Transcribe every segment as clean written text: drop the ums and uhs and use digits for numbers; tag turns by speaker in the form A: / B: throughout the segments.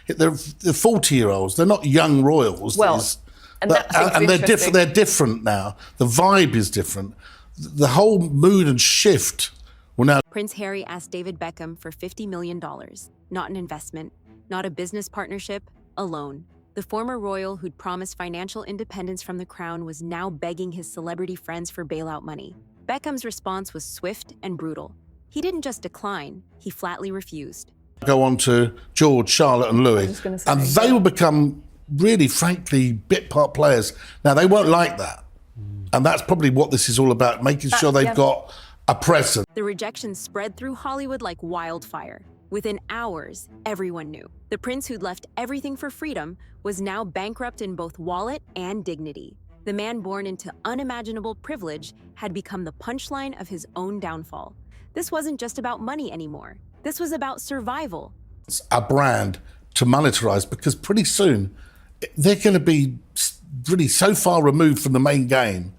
A: They're 40-year-olds. They're not young royals.
B: Well, and
A: they're different now. The vibe is different. The whole mood and shift will now...
C: Prince Harry asked David Beckham for $50 million. Not an investment, not a business partnership, a loan. The former royal who'd promised financial independence from the crown was now begging his celebrity friends for bailout money. Beckham's response was swift and brutal. He didn't just decline, he flatly refused.
A: Go on to George, Charlotte and Louis, and they will become really, frankly, bit part players. Now, they won't like that. And that's probably what this is all about, making sure they've got a presence.
C: The rejection spread through Hollywood like wildfire. Within hours, everyone knew. The prince who'd left everything for freedom was now bankrupt in both wallet and dignity. The man born into unimaginable privilege had become the punchline of his own downfall. This wasn't just about money anymore. This was about survival.
A: It's a brand to monetize, because pretty soon they're going to be really so far removed from the main game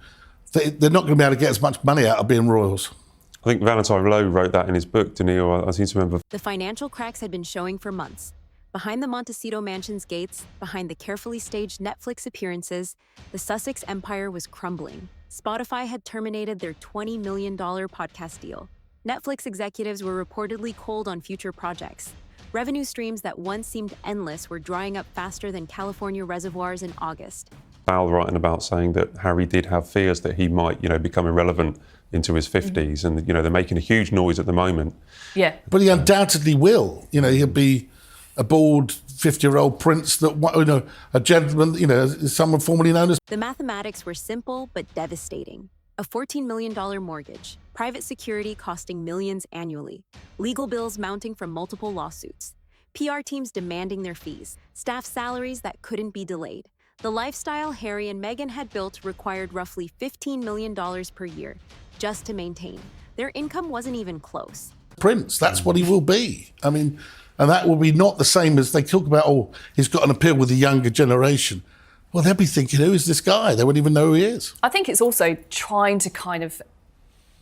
A: that they're not going to be able to get as much money out of being royals.
D: I think Valentine Lowe wrote that in his book, didn't he? Or I seem to remember.
C: The financial cracks had been showing for months. Behind the Montecito mansion's gates, behind the carefully staged Netflix appearances, the Sussex empire was crumbling. Spotify had terminated their $20 million podcast deal. Netflix executives were reportedly cold on future projects. Revenue streams that once seemed endless were drying up faster than California reservoirs in August.
D: Val writing about saying that Harry did have fears that he might, become irrelevant into his 50s, and they're making a huge noise at the moment.
B: Yeah,
A: but he undoubtedly will. He'll be a bald 50-year-old prince that, a gentleman, someone formerly known as.
C: The mathematics were simple but devastating. A $14 million mortgage, private security costing millions annually, legal bills mounting from multiple lawsuits, PR teams demanding their fees, staff salaries that couldn't be delayed. The lifestyle Harry and Meghan had built required roughly $15 million per year just to maintain. Their income wasn't even close.
A: Prince, that's what he will be. And that will be not the same as they talk about, he's got an appeal with the younger generation. Well, they'll be thinking, who is this guy? They wouldn't even know who he is.
B: I think it's also trying to kind of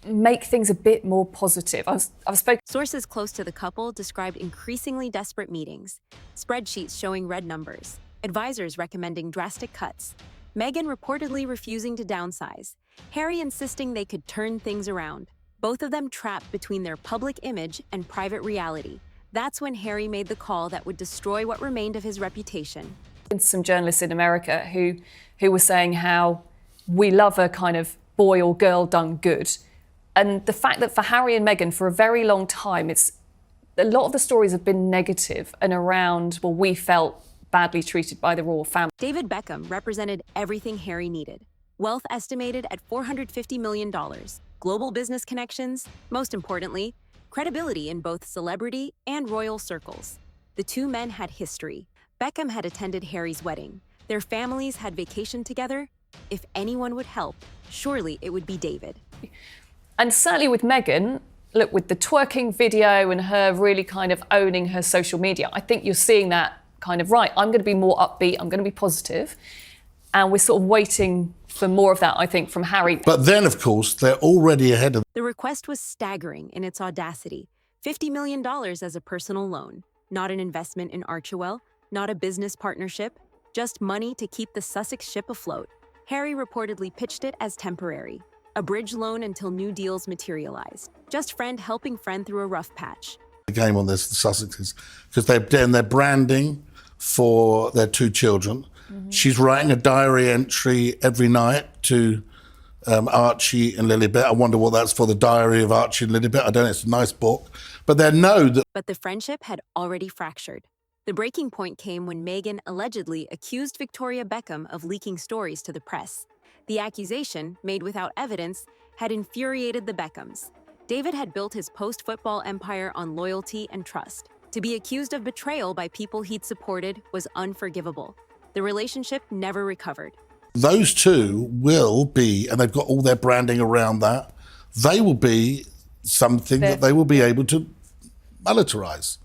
B: make things a bit more positive. I've spoken.
C: Sources close to the couple described increasingly desperate meetings, spreadsheets showing red numbers, advisors recommending drastic cuts, Meghan reportedly refusing to downsize, Harry insisting they could turn things around, both of them trapped between their public image and private reality. That's when Harry made the call that would destroy what remained of his reputation.
B: Some journalists in America who were saying how we love a kind of boy or girl done good. And the fact that for Harry and Meghan, for a very long time, a lot of the stories have been negative and around, we felt badly treated by the royal family.
C: David Beckham represented everything Harry needed. Wealth estimated at $450 million. Global business connections, most importantly, credibility in both celebrity and royal circles. The two men had history. Beckham had attended Harry's wedding. Their families had vacationed together. If anyone would help, surely it would be David.
B: And certainly with Meghan, look, with the twerking video and her really kind of owning her social media, I think you're seeing that kind of, right, I'm going to be more upbeat, I'm going to be positive. And we're sort of waiting for more of that, I think, from Harry.
A: But then, of course, they're already ahead of.
C: The request was staggering in its audacity. $50 million as a personal loan, not an investment in Archewell, not a business partnership, just money to keep the Sussex ship afloat. Harry reportedly pitched it as temporary, a bridge loan until new deals materialized. Just friend helping friend through a rough patch.
A: The game on this, the Sussexes, because they're doing their branding for their two children. Mm-hmm. She's writing a diary entry every night to Archie and Lilibet. I wonder what that's for, the diary of Archie and Lilibet. I don't know, it's a nice book. But they know that.
C: But the friendship had already fractured. The breaking point came when Meghan allegedly accused Victoria Beckham of leaking stories to the press. The accusation, made without evidence, had infuriated the Beckhams. David had built his post-football empire on loyalty and trust. To be accused of betrayal by people he'd supported was unforgivable. The relationship never recovered.
A: Those two will be, and they've got all their branding around that, they will be something that they will be able to monetize.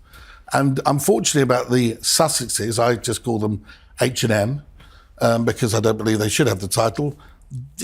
A: And unfortunately about the Sussexes, I just call them H&M, because I don't believe they should have the title,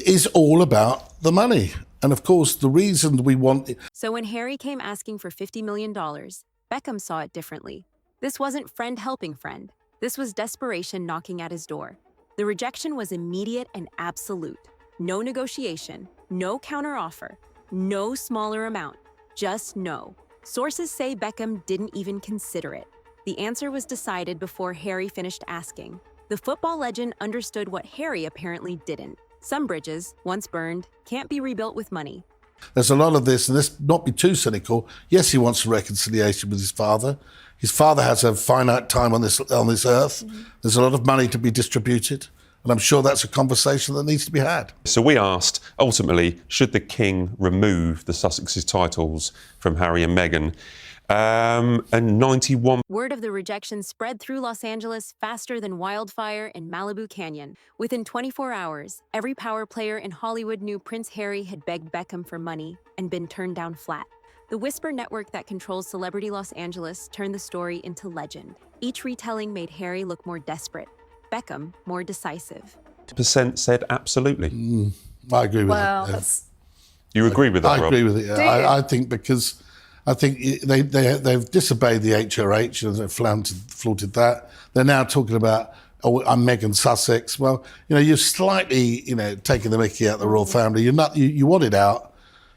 A: is all about the money. And of course, the reason we want it.
C: So when Harry came asking for $50 million, Beckham saw it differently. This wasn't friend helping friend. This was desperation knocking at his door. The rejection was immediate and absolute. No negotiation, no counteroffer, no smaller amount, just no. Sources say Beckham didn't even consider it. The answer was decided before Harry finished asking. The football legend understood what Harry apparently didn't. Some bridges, once burned, can't be rebuilt with money.
A: There's a lot of this, and let's not be too cynical. Yes, he wants a reconciliation with his father. His father has a finite time on this earth. There's a lot of money to be distributed, and I'm sure that's a conversation that needs to be had.
D: So we asked, ultimately, should the King remove the Sussex's titles from Harry and Meghan? And 91.
C: Word of the rejection spread through Los Angeles faster than wildfire in Malibu Canyon. Within 24 hours, every power player in Hollywood knew Prince Harry had begged Beckham for money and been turned down flat. The Whisper network that controls Celebrity Los Angeles turned the story into legend. Each retelling made Harry look more desperate, Beckham more decisive.
D: Percent said absolutely.
A: I agree with
B: Well,
A: that.
B: that's
D: You agree with that,
A: I
D: Rob?
A: agree with it.
B: Do you?
A: I think because I think they've disobeyed the HRH and they've flaunted that. They're now talking about, oh, I'm Meghan Sussex. Well, you're slightly, taking the mickey out of the royal family. You're not. You want it out.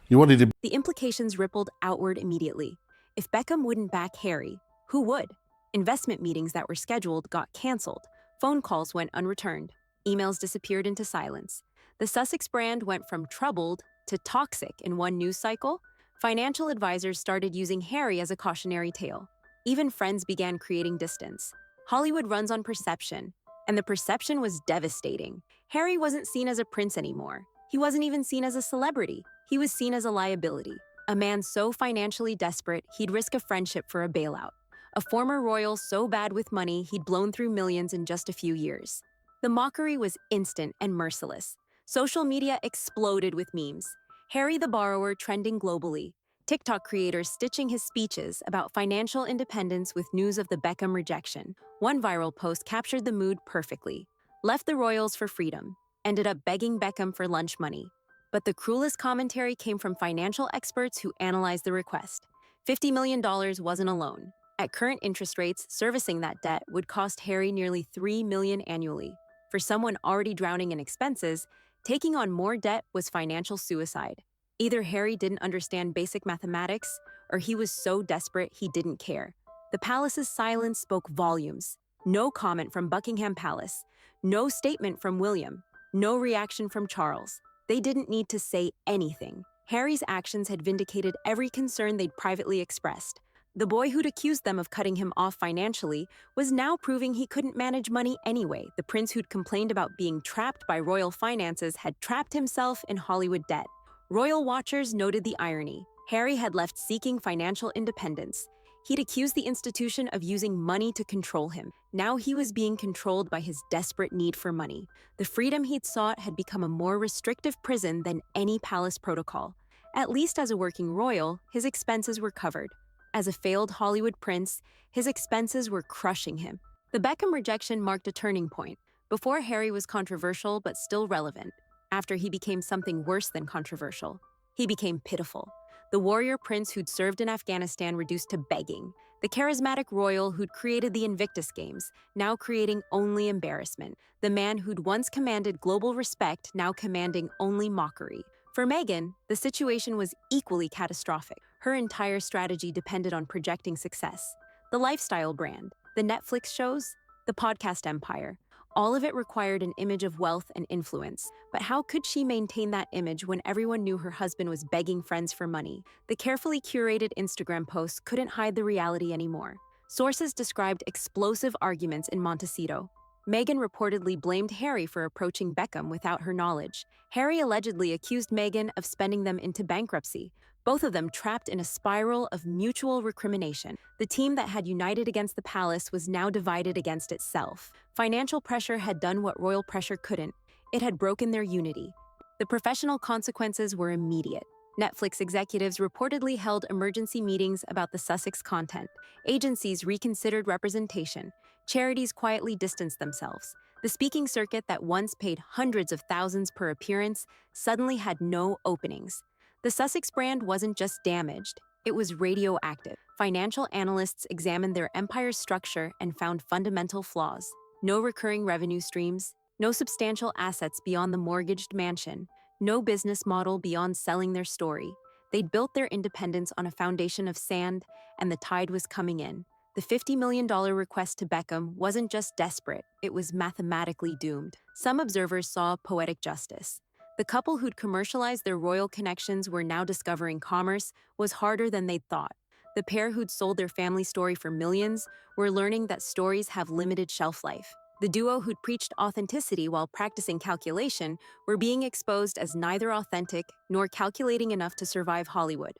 A: You wanted to.
C: The implications rippled outward immediately. If Beckham wouldn't back Harry, who would? Investment meetings that were scheduled got canceled. Phone calls went unreturned. Emails disappeared into silence. The Sussex brand went from troubled to toxic in one news cycle. Financial advisors started using Harry as a cautionary tale. Even friends began creating distance. Hollywood runs on perception, and the perception was devastating. Harry wasn't seen as a prince anymore. He wasn't even seen as a celebrity. He was seen as a liability. A man so financially desperate, he'd risk a friendship for a bailout. A former royal so bad with money, he'd blown through millions in just a few years. The mockery was instant and merciless. Social media exploded with memes. Harry the borrower trending globally. TikTok creators stitching his speeches about financial independence with news of the Beckham rejection. One viral post captured the mood perfectly. Left the royals for freedom. Ended up begging Beckham for lunch money. But the cruelest commentary came from financial experts who analyzed the request. $50 million wasn't a loan. At current interest rates, servicing that debt would cost Harry nearly $3 million annually. For someone already drowning in expenses, taking on more debt was financial suicide. Either Harry didn't understand basic mathematics, or he was so desperate he didn't care. The palace's silence spoke volumes. No comment from Buckingham Palace. No statement from William. No reaction from Charles. They didn't need to say anything. Harry's actions had vindicated every concern they'd privately expressed. The boy who'd accused them of cutting him off financially was now proving he couldn't manage money anyway. The prince who'd complained about being trapped by royal finances had trapped himself in Hollywood debt. Royal watchers noted the irony. Harry had left seeking financial independence. He'd accused the institution of using money to control him. Now he was being controlled by his desperate need for money. The freedom he'd sought had become a more restrictive prison than any palace protocol. At least as a working royal, his expenses were covered. As a failed Hollywood prince, his expenses were crushing him. The Beckham rejection marked a turning point. Before, Harry was controversial but still relevant. After, he became something worse than controversial. He became pitiful. The warrior prince who'd served in Afghanistan reduced to begging. The charismatic royal who'd created the Invictus Games, now creating only embarrassment. The man who'd once commanded global respect, now commanding only mockery. For Meghan, the situation was equally catastrophic. Her entire strategy depended on projecting success. The lifestyle brand, the Netflix shows, the podcast empire. All of it required an image of wealth and influence. But how could she maintain that image when everyone knew her husband was begging friends for money? The carefully curated Instagram posts couldn't hide the reality anymore. Sources described explosive arguments in Montecito. Meghan reportedly blamed Harry for approaching Beckham without her knowledge. Harry allegedly accused Meghan of spending them into bankruptcy, both of them trapped in a spiral of mutual recrimination. The team that had united against the palace was now divided against itself. Financial pressure had done what royal pressure couldn't. It had broken their unity. The professional consequences were immediate. Netflix executives reportedly held emergency meetings about the Sussex content. Agencies reconsidered representation. Charities quietly distanced themselves. The speaking circuit that once paid hundreds of thousands per appearance suddenly had no openings. The Sussex brand wasn't just damaged, it was radioactive. financial analysts examined their empire's structure and found fundamental flaws. No recurring revenue streams, no substantial assets beyond the mortgaged mansion, no business model beyond selling their story. They'd built their independence on a foundation of sand, and the tide was coming in. The $50 million request to Beckham wasn't just desperate, it was mathematically doomed. Some observers saw poetic justice. The couple who'd commercialized their royal connections were now discovering commerce was harder than they'd thought. The pair who'd sold their family story for millions were learning that stories have limited shelf life. The duo who'd preached authenticity while practicing calculation were being exposed as neither authentic nor calculating enough to survive Hollywood.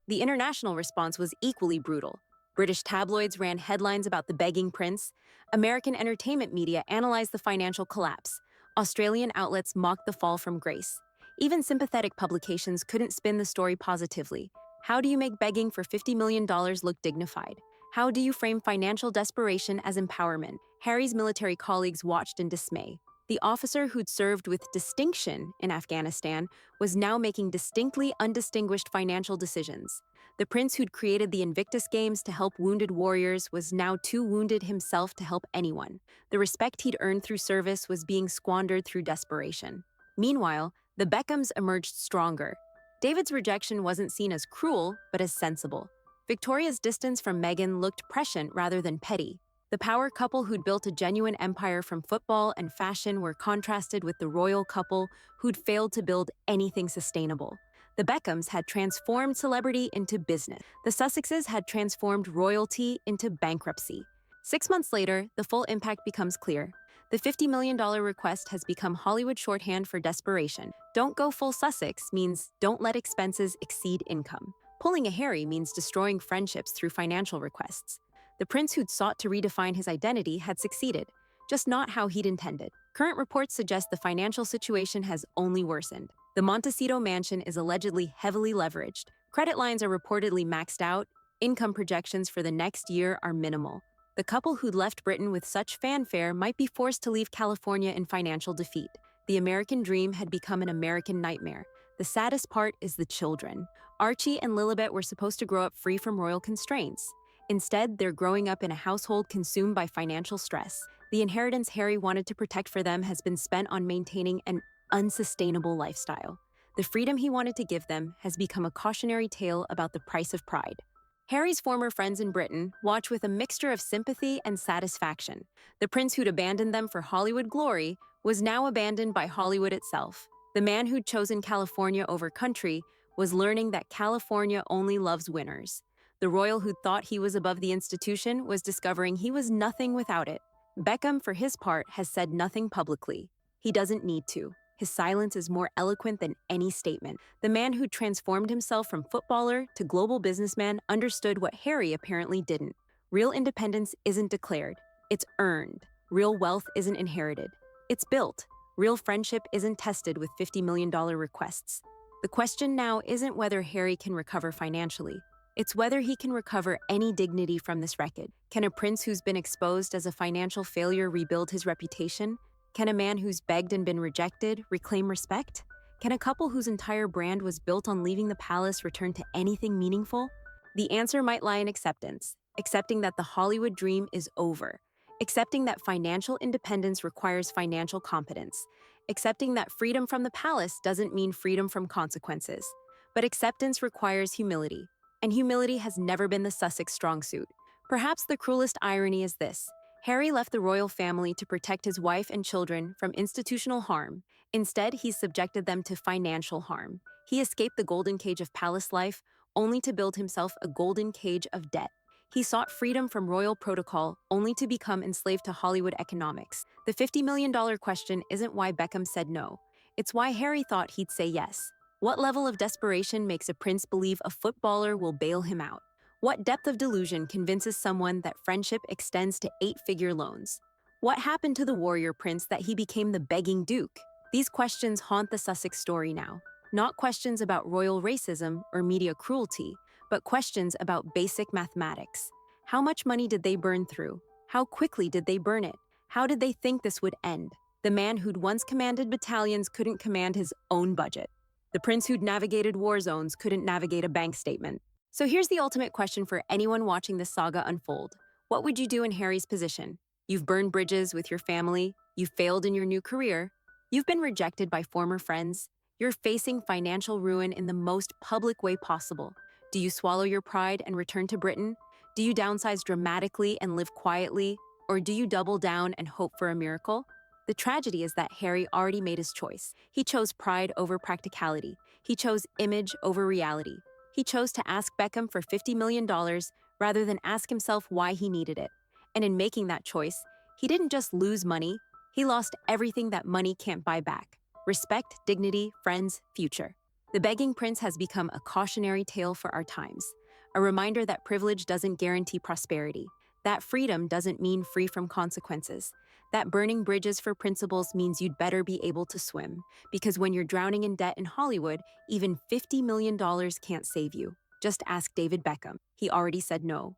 C: The international response was equally brutal. British tabloids ran headlines about the begging prince. American entertainment media analyzed the financial collapse. Australian outlets mocked the fall from grace. Even sympathetic publications couldn't spin the story positively. How do you make begging for $50 million look dignified? How do you frame financial desperation as empowerment? Harry's military colleagues watched in dismay. The officer who'd served with distinction in Afghanistan was now making distinctly undistinguished financial decisions. The prince who'd created the Invictus Games to help wounded warriors was now too wounded himself to help anyone. The respect he'd earned through service was being squandered through desperation. Meanwhile, the Beckhams emerged stronger. David's rejection wasn't seen as cruel, but as sensible. Victoria's distance from Meghan looked prescient rather than petty. The power couple who'd built a genuine empire from football and fashion were contrasted with the royal couple who'd failed to build anything sustainable. The Beckhams had transformed celebrity into business. The Sussexes had transformed royalty into bankruptcy. 6 months later, the full impact becomes clear. The $50 million request has become Hollywood shorthand for desperation. Don't go full Sussex means don't let expenses exceed income. Pulling a Harry means destroying friendships through financial requests. The prince who'd sought to redefine his identity had succeeded, just not how he'd intended. Current reports suggest the financial situation has only worsened. The Montecito mansion is allegedly heavily leveraged. Credit lines are reportedly maxed out. Income projections for the next year are minimal. The couple who'd left Britain with such fanfare might be forced to leave California in financial defeat. The American dream had become an American nightmare. The saddest part is the children. Archie and Lilibet were supposed to grow up free from royal constraints. Instead, they're growing up in a household consumed by financial stress. The inheritance Harry wanted to protect for them has been spent on maintaining an unsustainable lifestyle. The freedom he wanted to give them has become a cautionary tale about the price of pride. Harry's former friends in Britain watch with a mixture of sympathy and satisfaction. The prince who'd abandoned them for Hollywood glory was now abandoned by Hollywood itself. The man who'd chosen California over country was learning that California only loves winners. The royal who thought he was above the institution was discovering he was nothing without it. Beckham, for his part, has said nothing publicly. He doesn't need to. His silence is more eloquent than any statement. The man who transformed himself from footballer to global businessman understood what Harry apparently didn't. Real independence isn't declared. It's earned. Real wealth isn't inherited. It's built. Real friendship isn't tested with $50 million requests. The question now isn't whether Harry can recover financially. It's whether he can recover any dignity from this wreckage. Can a prince who's been exposed as a financial failure rebuild his reputation? Can a man who's begged and been rejected reclaim respect? Can a couple whose entire brand was built on leaving the palace return to anything meaningful? The answer might lie in acceptance, accepting that the Hollywood dream is over, accepting that financial independence requires financial competence, accepting that freedom from the palace doesn't mean freedom from consequences. But acceptance requires humility, and humility has never been the Sussex strong suit. Perhaps the cruelest irony is this. Harry left the royal family to protect his wife and children from institutional harm. Instead, he subjected them to financial harm. He escaped the golden cage of palace life, only to build himself a golden cage of debt. He sought freedom from royal protocol, only to become enslaved to Hollywood economics. The $50 million question isn't why Beckham said no. It's why Harry thought he'd say yes. What level of desperation makes a prince believe a footballer will bail him out? What depth of delusion convinces someone that friendship extends to 8-figure loans? What happened to the warrior prince that he became the begging duke? These questions haunt the Sussex story now. Not questions about royal racism or media cruelty, but questions about basic mathematics. How much money did they burn through? How quickly did they burn it? How did they think this would end? The man who'd once commanded battalions couldn't command his own budget. The prince who'd navigated war zones couldn't navigate a bank statement. So here's the ultimate question for anyone watching this saga unfold. What would you do in Harry's position? You've burned bridges with your family, you've failed in your new career, you've been rejected by former friends, you're facing financial ruin in the most public way possible. Do you swallow your pride and return to Britain? Do you downsize dramatically and live quietly? Or do you double down and hope for a miracle? The tragedy is that Harry already made his choice. He chose pride over practicality. He chose image over reality. He chose to ask Beckham for $50 million rather than ask himself why he needed it. And in making that choice, he didn't just lose money, he lost everything that money can't buy back: respect, dignity, friends, future. The begging prince has become a cautionary tale for our times, a reminder that privilege doesn't guarantee prosperity, that freedom doesn't mean free from consequences, that burning bridges for principles means you'd better be able to swim, because when you're drowning in debt in Hollywood, even $50 million can't save you. Just ask David Beckham. He already said no.